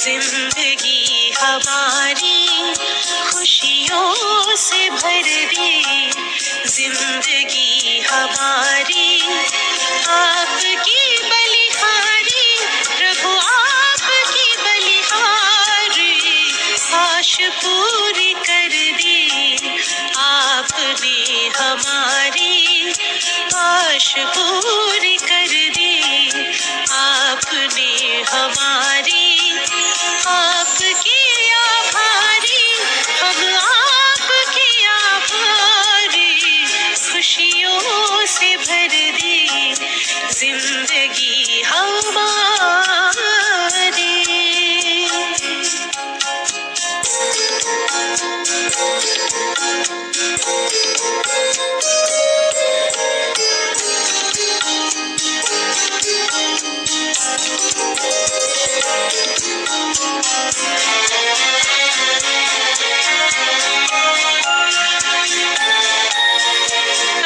जिंदगी हमारी खुशियों से भर दी, जिंदगी हमारी आपकी बलिहारी, प्रभु आपकी बलिहारी, आश पूरी कर दी आपने हमारी, आश पूरी कर दी आपने हमारी। आपके आभारी, हम आपके आभारी, खुशियों से भर दी जिंदगी हमारी।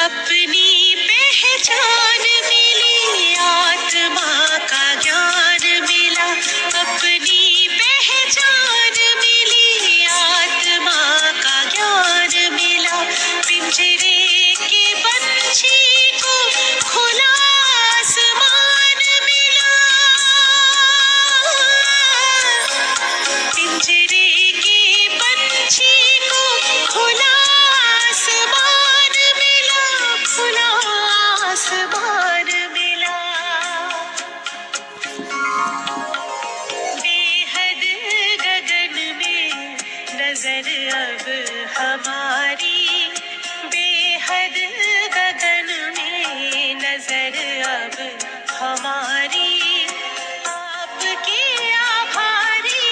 अपनी पहचान मिली, आत्मा का ज्ञान मिला, अपनी पहचान मिली, आत्मा का ज्ञान मिला, पिंजरे के पंछी को खुला आसमान मिला, पिंजरे के पंछी को खुला आसमान मिला, खुला आसमान मिला। बेहद गगन में नजर अब हमारी, बेहद गगन में नजर अब हमारी, आपके आभारी,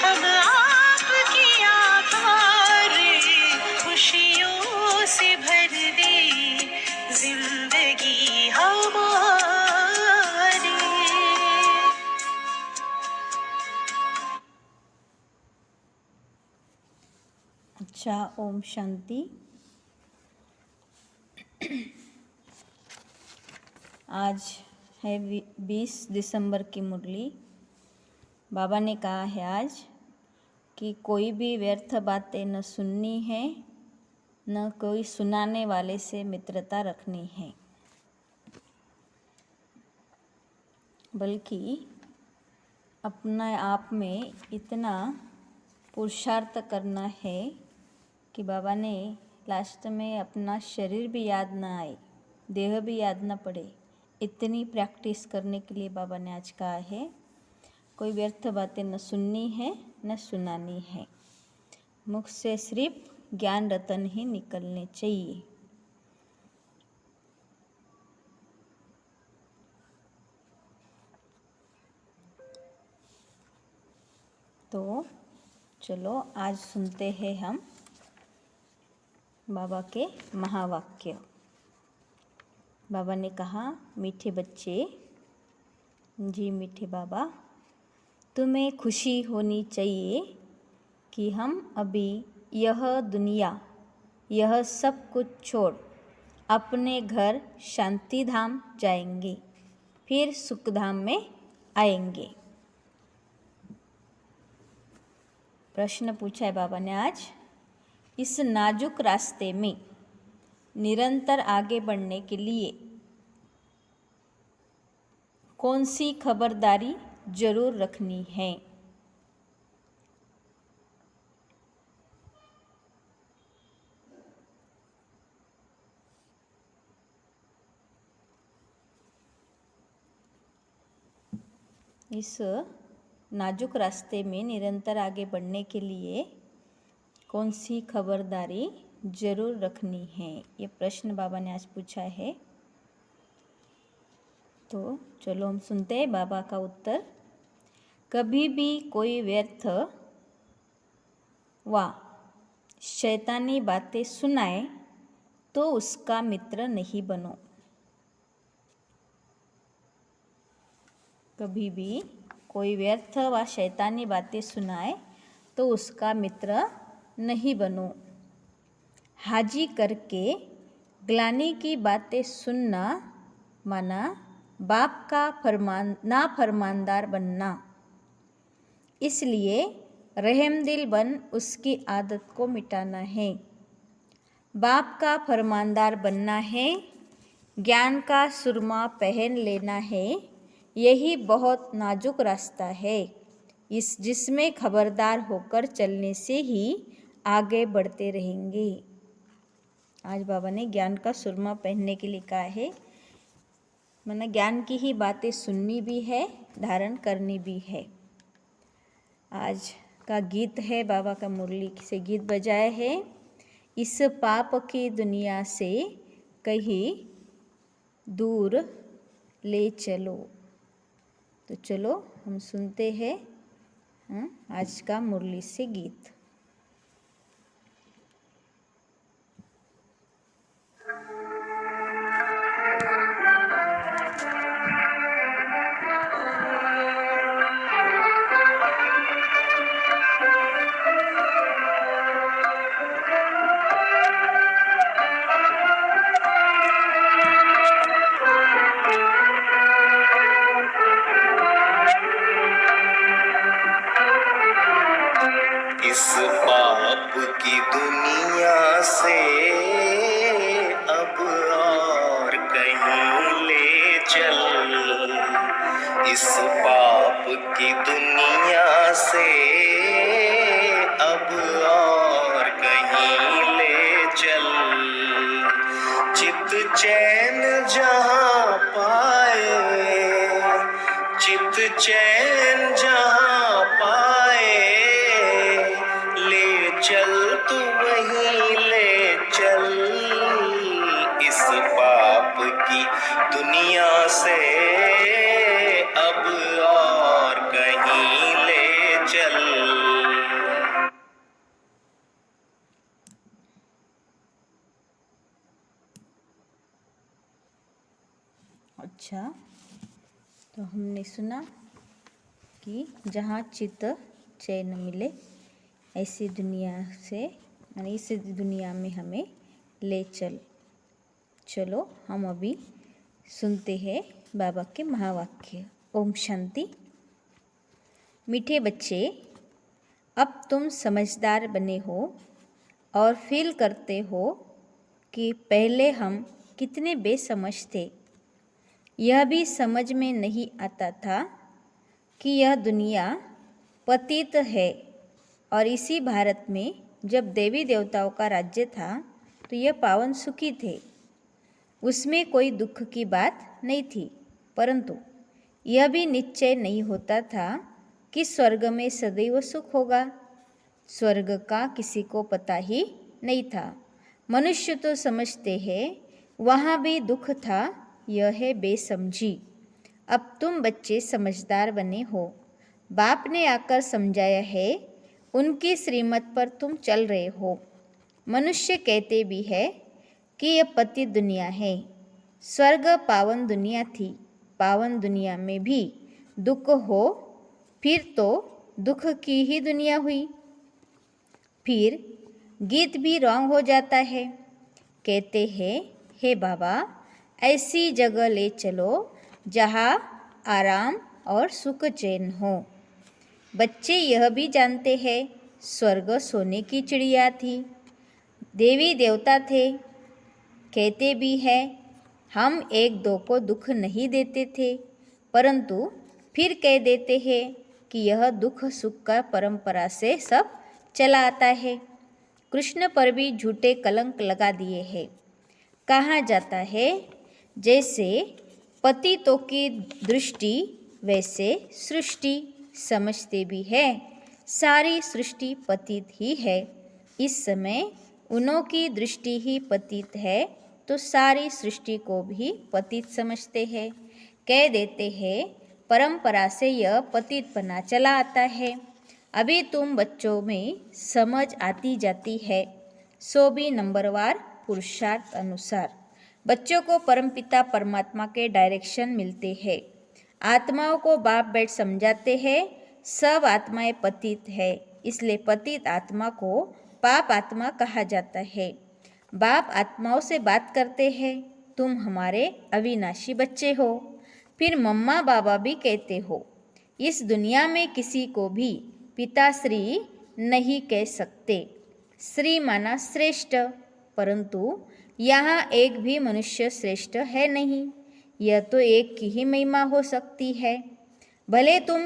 हम आपके आभारी, खुशियों से भर दी जिंदगी हमारी। अच्छा, ओम शांति। आज है 20 दिसंबर की मुरली। बाबा ने कहा है आज कि कोई भी व्यर्थ बातें न सुननी है, न कोई सुनाने वाले से मित्रता रखनी है, बल्कि अपने आप में इतना पुरुषार्थ करना है कि बाबा ने लास्ट में अपना शरीर भी याद ना आए, देह भी याद ना पड़े, इतनी प्रैक्टिस करने के लिए बाबा ने आज कहा है कोई व्यर्थ बातें न सुननी है न सुनानी है, मुख से सिर्फ ज्ञान रतन ही निकलने चाहिए। तो चलो आज सुनते हैं हम बाबा के महावाक्य। बाबा ने कहा, मीठे बच्चे, जी मीठे बाबा, तुम्हें खुशी होनी चाहिए कि हम अभी यह दुनिया, यह सब कुछ छोड़ अपने घर शांति धाम जाएंगे, फिर सुख धाम में आएंगे। प्रश्न पूछा है बाबा ने आज, इस नाजुक रास्ते में निरंतर आगे बढ़ने के लिए कौन सी खबरदारी जरूर रखनी है? इस नाजुक रास्ते में निरंतर आगे बढ़ने के लिए कौन सी खबरदारी जरूर रखनी है, ये प्रश्न बाबा ने आज पूछा है। तो चलो हम सुनते हैं बाबा का उत्तर। कभी भी कोई व्यर्थ व शैतानी बातें सुनाए तो उसका मित्र नहीं बनो। कभी भी कोई व्यर्थ व शैतानी बातें सुनाए तो उसका मित्र नहीं बनो। हाजी करके ग्लानि की बातें सुनना माना बाप का ना फरमानदार बनना। इसलिए रहमदिल बन उसकी आदत को मिटाना है। बाप का फरमानदार बनना है, ज्ञान का सुरमा पहन लेना है। यही बहुत नाजुक रास्ता है, जिसमें खबरदार होकर चलने से ही आगे बढ़ते रहेंगे। आज बाबा ने ज्ञान का सुरमा पहनने के लिए कहा है। मैंने ज्ञान की ही बातें सुननी भी है, धारण करनी भी है। आज का गीत है, बाबा का मुरली से गीत बजाया है, इस पाप की दुनिया से कहीं दूर ले चलो। तो चलो हम सुनते हैं आज का मुरली से गीत। इस पाप की दुनिया से अब और कहीं ले चल। इस पाप की दुनिया से अब और कहीं ले चल। चित चैन जहाँ पाए, चित चैन जहाँ पाए, ले चल तू वहीं ले चल। इस पाप की दुनिया से अब और कहीं ले चल। अच्छा, तो हमने सुना कि जहाँ चित्त चैन मिले ऐसी दुनिया से, यानी इस दुनिया में हमें ले चलो हम अभी सुनते हैं बाबा के महावाक्य। ओम शांति। मीठे बच्चे, अब तुम समझदार बने हो और फील करते हो कि पहले हम कितने बेसमझ थे। यह भी समझ में नहीं आता था कि यह दुनिया पतित है और इसी भारत में जब देवी देवताओं का राज्य था तो यह पावन सुखी थे। उसमें कोई दुख की बात नहीं थी, परंतु यह भी निश्चय नहीं होता था कि स्वर्ग में सदैव सुख होगा। स्वर्ग का किसी को पता ही नहीं था। मनुष्य तो समझते हैं वहाँ भी दुख था, यह है बेसमझी। अब तुम बच्चे समझदार बने हो। बाप ने आकर समझाया है, उनकी श्रीमत पर तुम चल रहे हो। मनुष्य कहते भी है कि यह पतित दुनिया है। स्वर्ग पावन दुनिया थी। पावन दुनिया में भी दुख हो फिर तो दुख की ही दुनिया हुई। फिर गीत भी रॉन्ग हो जाता है। कहते हैं, हे बाबा ऐसी जगह ले चलो जहाँ आराम और सुख चैन हो। बच्चे यह भी जानते हैं स्वर्ग सोने की चिड़िया थी, देवी देवता थे। कहते भी हैं हम एक दो को दुख नहीं देते थे, परंतु फिर कह देते हैं कि यह दुख सुख का परंपरा से सब चला आता है। कृष्ण पर भी झूठे कलंक लगा दिए हैं। कहा जाता है जैसे पतितों की दृष्टि वैसे सृष्टि। समझते भी है सारी सृष्टि पतित ही है। इस समय उन्हों की दृष्टि ही पतित है तो सारी सृष्टि को भी पतित समझते हैं। कह देते हैं परंपरा से यह पतितपना चला आता है। अभी तुम बच्चों में समझ आती जाती है, सो भी नंबरवार पुरुषार्थ अनुसार बच्चों को परमपिता परमात्मा के डायरेक्शन मिलते हैं। आत्माओं को बाप बैठ समझाते हैं सब आत्माएं पतित है, इसलिए पतित आत्मा को पाप आत्मा कहा जाता है। बाप आत्माओं से बात करते हैं, तुम हमारे अविनाशी बच्चे हो। फिर मम्मा बाबा भी कहते हो, इस दुनिया में किसी को भी पिताश्री नहीं कह सकते। श्री माना श्रेष्ठ, परंतु यहाँ एक भी मनुष्य श्रेष्ठ है नहीं। यह तो एक की ही महिमा हो सकती है। भले तुम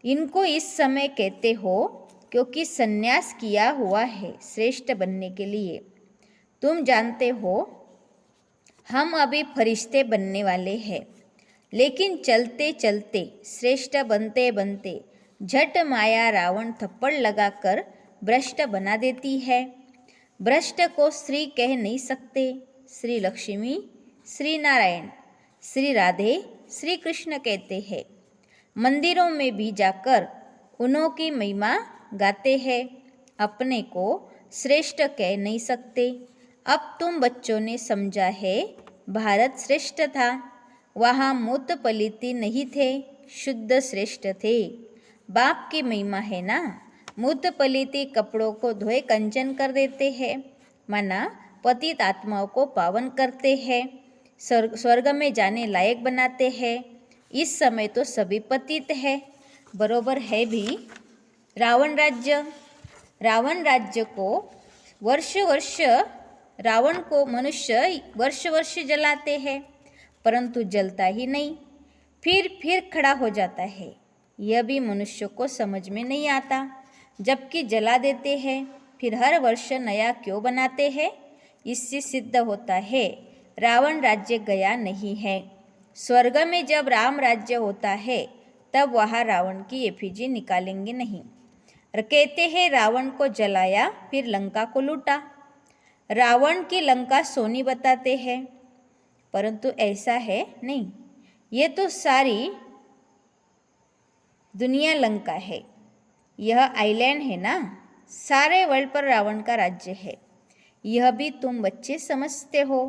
इनको इस समय कहते हो क्योंकि संन्यास किया हुआ है श्रेष्ठ बनने के लिए। तुम जानते हो हम अभी फरिश्ते बनने वाले हैं, लेकिन चलते चलते श्रेष्ठ बनते बनते झट माया रावण थप्पड़ लगाकर भ्रष्ट बना देती है। भ्रष्ट को श्री कह नहीं सकते। श्री लक्ष्मी, श्री नारायण, श्री राधे, श्री कृष्ण कहते हैं। मंदिरों में भी जाकर उन्हों की महिमा गाते हैं। अपने को श्रेष्ठ कह नहीं सकते। अब तुम बच्चों ने समझा है भारत श्रेष्ठ था। वहाँ मूत पलीती नहीं थे, शुद्ध श्रेष्ठ थे। बाप की महिमा है ना। मूत पलीती कपड़ों को धोए कंचन कर देते हैं, माना पतित आत्माओं को पावन करते हैं, स्वर्ग में जाने लायक बनाते हैं। इस समय तो सभी पतित है, बरोबर है भी। रावण राज्य को रावण को मनुष्य वर्ष वर्ष जलाते हैं, परंतु जलता ही नहीं, फिर खड़ा हो जाता है। यह भी मनुष्य को समझ में नहीं आता। जबकि जला देते हैं, फिर हर वर्ष नया क्यों बनाते हैं? इससे सिद्ध होता है रावण राज्य गया नहीं है। स्वर्ग में जब राम राज्य होता है तब वहाँ रावण की एफिजी निकालेंगे नहीं। कहते हैं रावण को जलाया फिर लंका को लूटा। रावण की लंका सोनी बताते हैं, परंतु ऐसा है नहीं। ये तो सारी दुनिया लंका है। यह आइलैंड है ना, सारे वर्ल्ड पर रावण का राज्य है। यह भी तुम बच्चे समझते हो।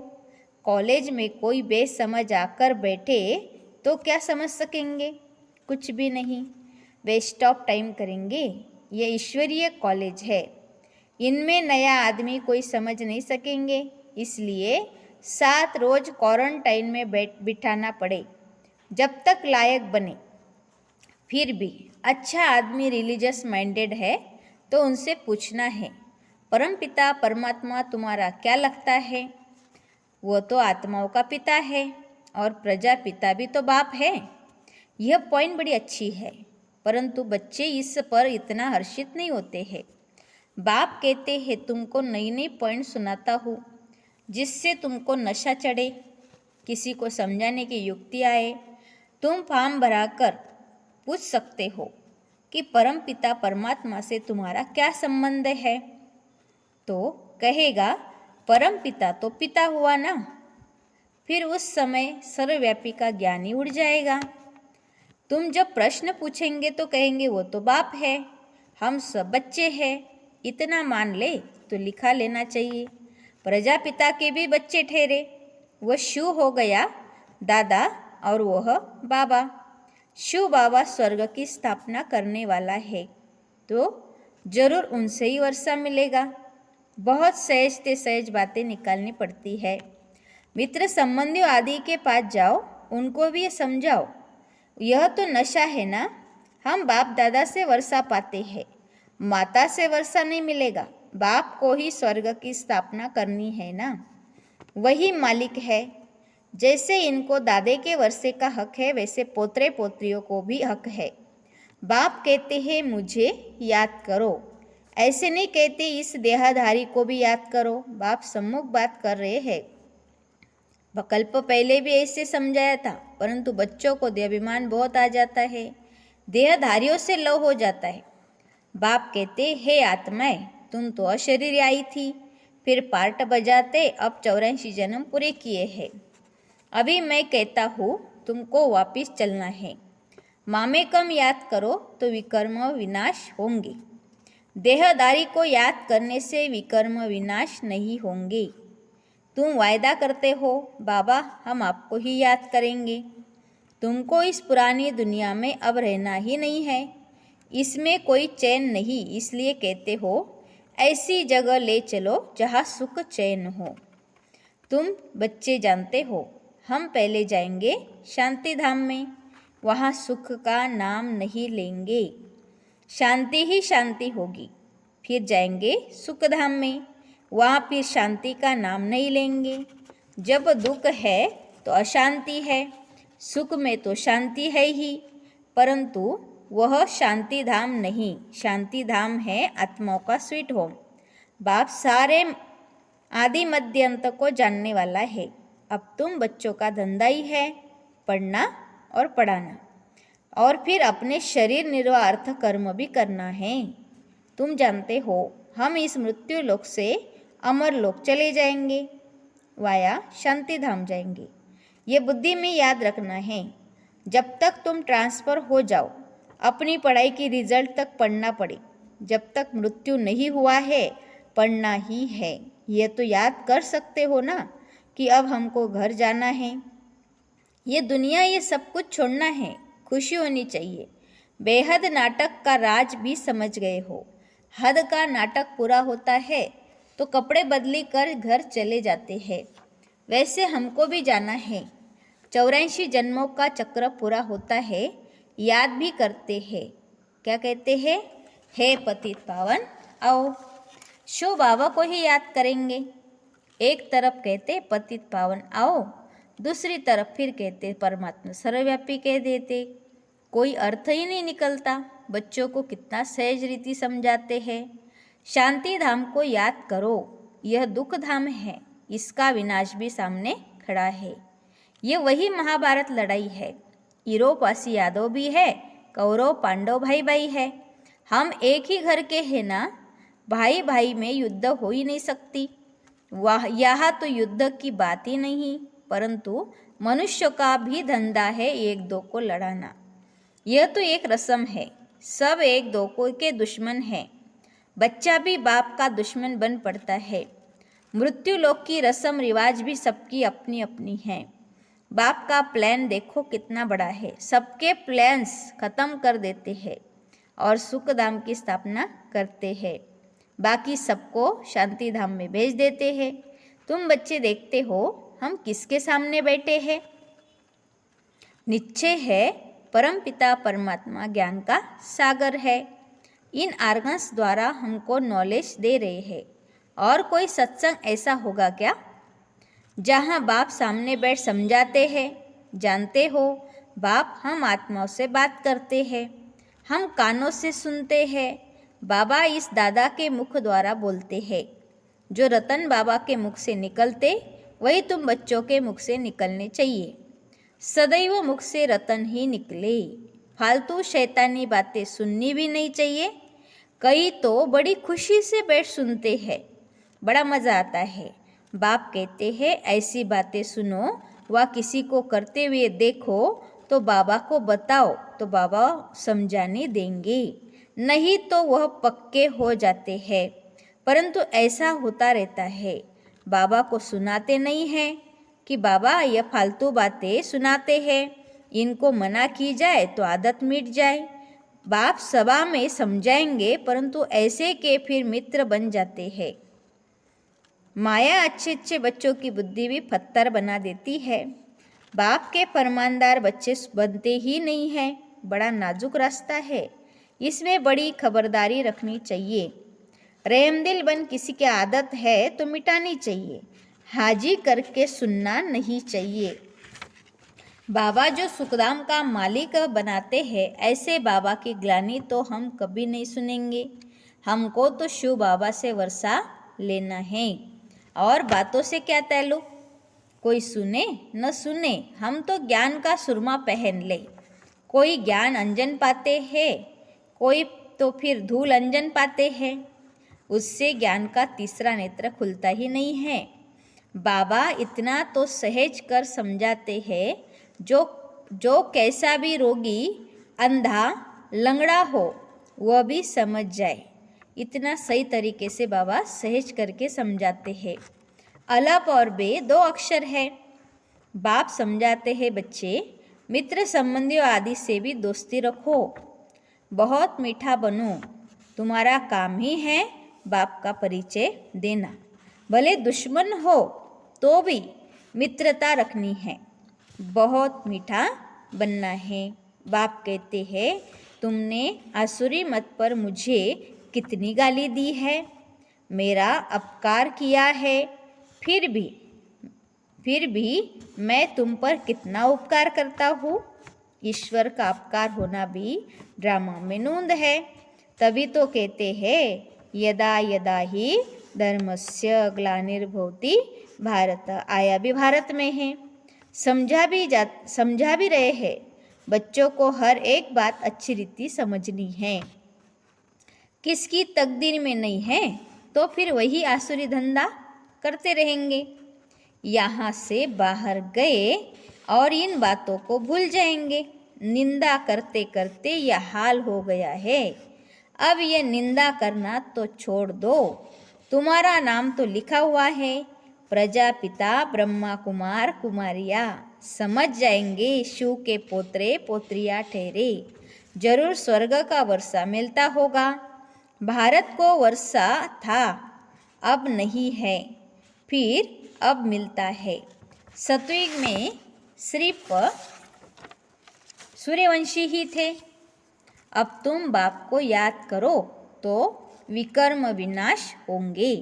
कॉलेज में कोई बेसमझ आकर बैठे तो क्या समझ सकेंगे? कुछ भी नहीं, वेस्ट ऑफ टाइम करेंगे। यह ईश्वरीय कॉलेज है, इनमें नया आदमी कोई समझ नहीं सकेंगे। इसलिए 7 रोज क्वारंटाइन में बिठाना पड़े जब तक लायक बने। फिर भी अच्छा आदमी रिलीजियस माइंडेड है तो उनसे पूछना है, परम पिता परमात्मा तुम्हारा क्या लगता है? वो तो आत्माओं का पिता है और प्रजा पिता भी तो बाप है। यह पॉइंट बड़ी अच्छी है, परंतु बच्चे इस पर इतना हर्षित नहीं होते हैं। बाप कहते हैं तुमको नई नई पॉइंट सुनाता हूँ जिससे तुमको नशा चढ़े, किसी को समझाने की युक्ति आए। तुम फॉर्म भराकर पूछ सकते हो कि परम पिता परमात्मा से तुम्हारा क्या संबंध है, तो कहेगा परम पिता तो पिता हुआ ना। फिर उस समय सर्वव्यापी का ज्ञान ही उड़ जाएगा। तुम जब प्रश्न पूछेंगे तो कहेंगे वो तो बाप है, हम सब बच्चे हैं। इतना मान ले तो लिखा लेना चाहिए। प्रजापिता के भी बच्चे ठहरे। वह शिव हो गया दादा और वह बाबा। शिव बाबा स्वर्ग की स्थापना करने वाला है, तो जरूर उनसे ही वर्षा मिलेगा। बहुत सहज बातें निकालनी पड़ती है। मित्र संबंधियों आदि के पास जाओ, उनको भी समझाओ। यह तो नशा है ना। हम बाप दादा से वर्षा पाते हैं, माता से वर्षा नहीं मिलेगा। बाप को ही स्वर्ग की स्थापना करनी है ना, वही मालिक है। जैसे इनको दादे के वर्षे का हक है, वैसे पोतरे पोत्रियों को भी हक है। बाप कहते हैं मुझे याद करो, ऐसे नहीं कहते इस देहाधारी को भी याद करो। बाप सम्मुख बात कर रहे हैं। कल्प पहले भी ऐसे समझाया था, परंतु बच्चों को देहाभिमान बहुत आ जाता है, देहधारियों से लव हो जाता है। बाप कहते हे आत्माएं, तुम तो अशरीरी आई थी, फिर पार्ट बजाते अब 84 जन्म पूरे किए हैं। अभी मैं कहता हूँ तुमको वापिस चलना है। मामेकम याद करो तो विकर्म विनाश होंगे। देहदारी को याद करने से विकर्म विनाश नहीं होंगे। तुम वायदा करते हो बाबा हम आपको ही याद करेंगे। तुमको इस पुरानी दुनिया में अब रहना ही नहीं है, इसमें कोई चैन नहीं, इसलिए कहते हो ऐसी जगह ले चलो जहाँ सुख चैन हो। तुम बच्चे जानते हो हम पहले जाएंगे शांति धाम में, वहाँ सुख का नाम नहीं लेंगे। शांति ही शांति होगी। फिर जाएंगे सुखधाम में, वहाँ फिर शांति का नाम नहीं लेंगे। जब दुख है तो अशांति है, सुख में तो शांति है ही, परंतु वह शांति धाम नहीं। शांति धाम है आत्माओं का स्वीट होम। बाप सारे आदि मध्य अंत को जानने वाला है। अब तुम बच्चों का धंधा ही है पढ़ना और पढ़ाना, और फिर अपने शरीर निर्वाह अर्थ कर्म भी करना है। तुम जानते हो हम इस मृत्यु लोक से अमर लोक चले जाएंगे, वाया शांति धाम जाएंगे। ये बुद्धि में याद रखना है। जब तक तुम ट्रांसफ़र हो जाओ, अपनी पढ़ाई की रिजल्ट तक पढ़ना पड़े। जब तक मृत्यु नहीं हुआ है पढ़ना ही है। ये तो याद कर सकते हो ना कि अब हमको घर जाना है, ये दुनिया, ये सब कुछ छोड़ना है। खुशी होनी चाहिए। बेहद नाटक का राज भी समझ गए हो। हद का नाटक पूरा होता है तो कपड़े बदली कर घर चले जाते हैं। वैसे हमको भी जाना है। 84 जन्मों का चक्र पूरा होता है, याद भी करते हैं। क्या कहते हैं? हे पतित पावन आओ। शो बाबा को ही याद करेंगे। एक तरफ कहते पतित पावन आओ, दूसरी तरफ फिर कहते परमात्मा सर्वव्यापी कह देते। कोई अर्थ ही नहीं निकलता। बच्चों को कितना सहज रीति समझाते हैं। शांति धाम को याद करो, यह दुख धाम है, इसका विनाश भी सामने खड़ा है। ये वही महाभारत लड़ाई है। यूरोपासी यादव भी है, कौरव पांडव भाई भाई है। हम एक ही घर के हैं ना, भाई भाई में युद्ध हो ही नहीं सकती। वह यहाँ तो युद्ध की बात ही नहीं, परंतु मनुष्य का भी धंधा है एक दो को लड़ाना। यह तो एक रस्म है। सब एक दो को के दुश्मन है। बच्चा भी बाप का दुश्मन बन पड़ता है। मृत्यु लोक की रस्म रिवाज भी सबकी अपनी अपनी है। बाप का प्लान देखो कितना बड़ा है। सबके प्लान्स खत्म कर देते हैं और सुख धाम की स्थापना करते हैं। बाकी सबको शांति धाम में भेज देते हैं। तुम बच्चे देखते हो हम किसके सामने बैठे हैं? निश्चय है परम पिता परमात्मा ज्ञान का सागर है। इन आर्गन्स द्वारा हमको नॉलेज दे रहे हैं। और कोई सत्संग ऐसा होगा क्या जहाँ बाप सामने बैठ समझाते हैं? जानते हो बाप हम आत्माओं से बात करते हैं, हम कानों से सुनते हैं। बाबा इस दादा के मुख द्वारा बोलते हैं। जो रतन बाबा के मुख से निकलते वही तुम बच्चों के मुख से निकलने चाहिए। सदैव मुख से रतन ही निकले। फालतू शैतानी बातें सुननी भी नहीं चाहिए। कई तो बड़ी खुशी से बैठ सुनते हैं, बड़ा मज़ा आता है। बाप कहते हैं ऐसी बातें सुनो व किसी को करते हुए देखो तो बाबा को बताओ तो बाबा समझाने देंगे, नहीं तो वह पक्के हो जाते हैं। परंतु ऐसा होता रहता है। बाबा को सुनाते नहीं हैं कि बाबा यह फालतू बातें सुनाते हैं, इनको मना की जाए तो आदत मिट जाए। बाप सभा में समझाएंगे, परंतु ऐसे के फिर मित्र बन जाते हैं। माया अच्छे अच्छे बच्चों की बुद्धि भी पत्थर बना देती है। बाप के फरमानदार बच्चे बनते ही नहीं हैं। बड़ा नाजुक रास्ता है, इसमें बड़ी खबरदारी रखनी चाहिए। रहमदिल बन किसी की आदत है तो मिटानी चाहिए, हाजी करके सुनना नहीं चाहिए। बाबा जो सुखधाम का मालिक बनाते हैं, ऐसे बाबा की ग्लानि तो हम कभी नहीं सुनेंगे। हमको तो शिव बाबा से वर्षा लेना है, और बातों से क्या ताल्लुक? कोई सुने न सुने, हम तो ज्ञान का सुरमा पहन ले। कोई ज्ञान अंजन पाते हैं, कोई तो फिर धूल अंजन पाते हैं। उससे ज्ञान का तीसरा नेत्र खुलता ही नहीं है। बाबा इतना तो सहज कर समझाते हैं, जो कैसा भी रोगी, अंधा, लंगड़ा हो वह भी समझ जाए। इतना सही तरीके से बाबा सहज करके समझाते हैं। अलप और बे दो अक्षर है। बाप समझाते हैं बच्चे मित्र संबंधियों आदि से भी दोस्ती रखो, बहुत मीठा बनो। तुम्हारा काम ही है बाप का परिचय देना। भले दुश्मन हो तो भी मित्रता रखनी है, बहुत मीठा बनना है। बाप कहते हैं तुमने आसुरी मत पर मुझे कितनी गाली दी है, मेरा अपकार किया है, फिर भी मैं तुम पर कितना उपकार करता हूँ। ईश्वर का अपकार होना भी ड्रामा में नूंद है। तभी तो कहते हैं यदा यदा ही धर्मस्य ग्लानिर्भवति भारत। आया भी भारत में है, समझा भी रहे हैं। बच्चों को हर एक बात अच्छी रीति समझनी है। किसकी तकदीर में नहीं है तो फिर वही आसुरी धंधा करते रहेंगे। यहाँ से बाहर गए और इन बातों को भूल जाएंगे। निंदा करते करते यह हाल हो गया है। अब ये निंदा करना तो छोड़ दो। तुम्हारा नाम तो लिखा हुआ है, प्रजापिता ब्रह्मा कुमार कुमारियाँ। समझ जाएंगे शिव के पोतरे पोत्रियाँ ठहरे। जरूर स्वर्ग का वर्षा मिलता होगा। भारत को वर्षा था, अब नहीं है, फिर अब मिलता है। सतयुग में सिर्फ सूर्यवंशी ही थे। अब तुम बाप को याद करो तो विकर्म विनाश होंगे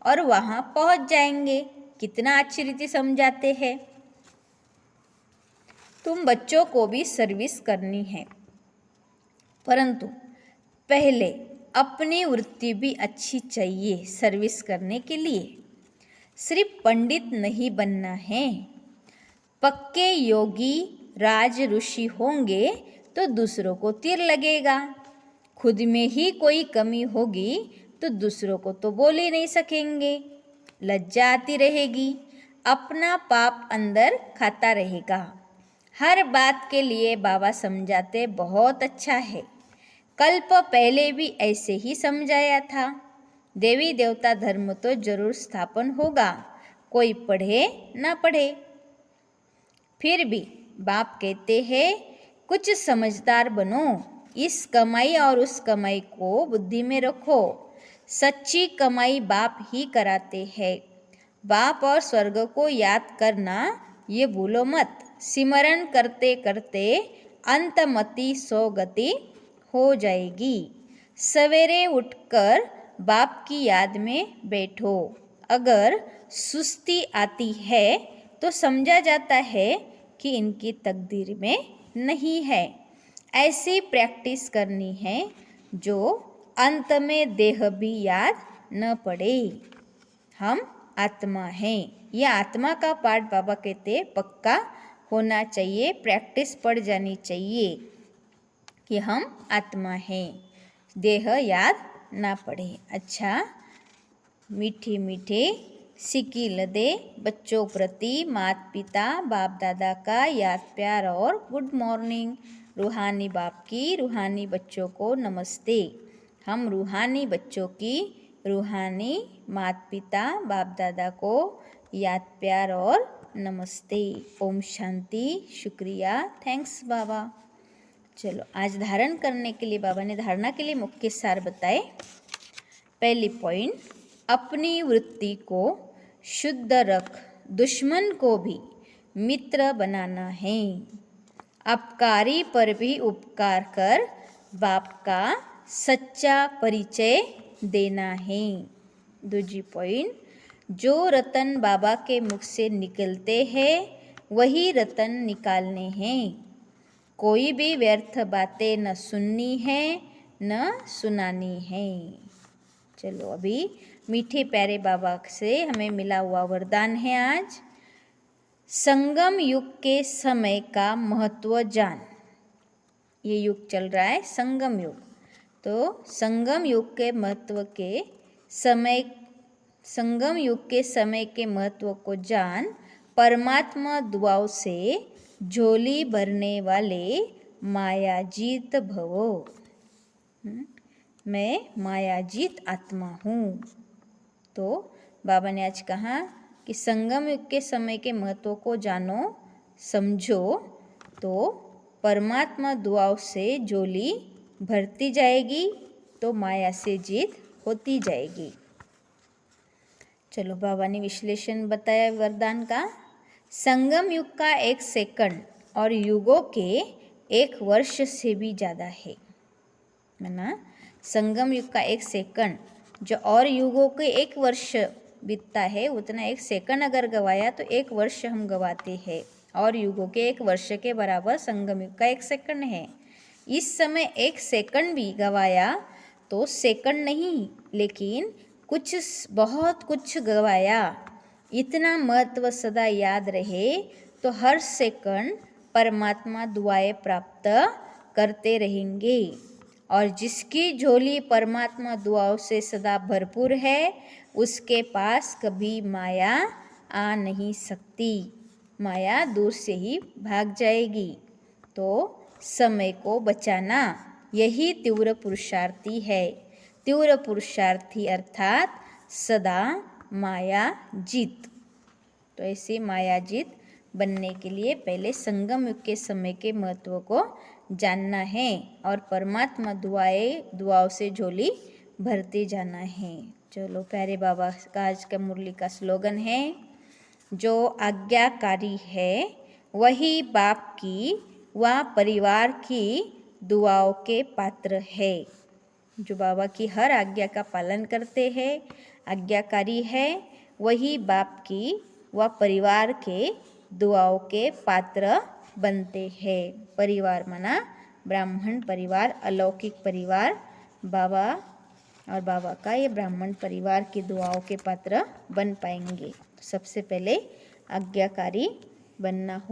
और वहाँ पहुँच जाएंगे। कितना अच्छी रीति समझाते हैं। तुम बच्चों को भी सर्विस करनी है, परंतु पहले अपनी वृत्ति भी अच्छी चाहिए सर्विस करने के लिए। सिर्फ पंडित नहीं बनना है। पक्के योगी राज ऋषि होंगे तो दूसरों को तीर लगेगा। खुद में ही कोई कमी होगी तो दूसरों को तो बोल ही नहीं सकेंगे। लज्जा आती रहेगी, अपना पाप अंदर खाता रहेगा। हर बात के लिए बाबा समझाते बहुत अच्छा है। कल्प पहले भी ऐसे ही समझाया था। देवी देवता धर्म तो जरूर स्थापन होगा, कोई पढ़े ना पढ़े। फिर भी बाप कहते हैं कुछ समझदार बनो। इस कमाई और उस कमाई को बुद्धि में रखो। सच्ची कमाई बाप ही कराते हैं। बाप और स्वर्ग को याद करना ये भूलो मत। सिमरन करते करते अंतमति सोगति हो जाएगी। सवेरे उठकर बाप की याद में बैठो। अगर सुस्ती आती है तो समझा जाता है कि इनकी तकदीर में नहीं है। ऐसी प्रैक्टिस करनी है जो अंत में देह भी याद न पड़े। हम आत्मा हैं। यह आत्मा का पाठ बाबा कहते पक्का होना चाहिए, प्रैक्टिस पड़ जानी चाहिए कि हम आत्मा हैं, देह याद ना पड़े। अच्छा, मीठे मीठे सिकिल दे बच्चों प्रति माता पिता बाप दादा का याद प्यार और गुड मॉर्निंग। रूहानी बाप की रूहानी बच्चों को नमस्ते। हम रूहानी बच्चों की रूहानी माता पिता बाप दादा को याद प्यार और नमस्ते। ओम शांति। शुक्रिया, थैंक्स बाबा। चलो, आज धारण करने के लिए बाबा ने धारणा के लिए मुख्य सार बताए। पहली पॉइंट, अपनी वृत्ति को शुद्ध रख, दुश्मन को भी मित्र बनाना है। अपकारी पर भी उपकार कर, बाप का सच्चा परिचय देना है। दूसरी पॉइंट, जो रतन बाबा के मुख से निकलते हैं वही रतन निकालने हैं। कोई भी व्यर्थ बातें न सुननी है न सुनानी है। चलो, अभी मीठे प्यारे बाबा से हमें मिला हुआ वरदान है आज। संगम युग के समय का महत्व जान। ये युग चल रहा है संगम युग, तो संगम युग के महत्व के समय, संगम युग के समय के महत्व को जान। परमात्मा दुआओं से झोली भरने वाले मायाजीत भवो। मैं मायाजीत आत्मा हूँ। तो बाबा ने आज कहा कि संगम युग के समय के महत्व को जानो, समझो, तो परमात्मा दुआओं से झोली भरती जाएगी, तो माया से जीत होती जाएगी। चलो, बाबा ने विश्लेषण बताया वरदान का। संगम युग का 1 सेकंड और युगों के 1 वर्ष से भी ज़्यादा है। माना संगम युग का 1 सेकंड जो और युगों के 1 वर्ष बीतता है उतना 1 सेकंड अगर गवाया तो 1 वर्ष हम गवाते हैं, और युगों के 1 वर्ष के बराबर संगम युग का 1 सेकंड है। इस समय 1 सेकंड भी गवाया तो सेकंड नहीं, लेकिन बहुत कुछ गवाया। इतना महत्व सदा याद रहे तो हर सेकंड परमात्मा दुआएं प्राप्त करते रहेंगे, और जिसकी झोली परमात्मा दुआओं से सदा भरपूर है उसके पास कभी माया आ नहीं सकती, माया दूर से ही भाग जाएगी। तो समय को बचाना यही तीव्र पुरुषार्थी है। तीव्र पुरुषार्थी अर्थात सदा माया जीत। तो ऐसे माया जीत बनने के लिए पहले संगम युग के समय के महत्व को जानना है और परमात्मा दुआओं से झोली भरते जाना है। चलो, प्यारे बाबा का आज का मुरली का स्लोगन है, जो आज्ञाकारी है वही बाप की व परिवार की दुआओं के पात्र है। जो बाबा की हर आज्ञा का पालन करते हैं, आज्ञाकारी है, वही बाप की व परिवार के दुआओं के पात्र बनते हैं। परिवार माना ब्राह्मण परिवार, अलौकिक परिवार, बाबा और बाबा का ये ब्राह्मण परिवार की दुआओं के पात्र बन पाएंगे। सबसे पहले आज्ञाकारी बनना हो।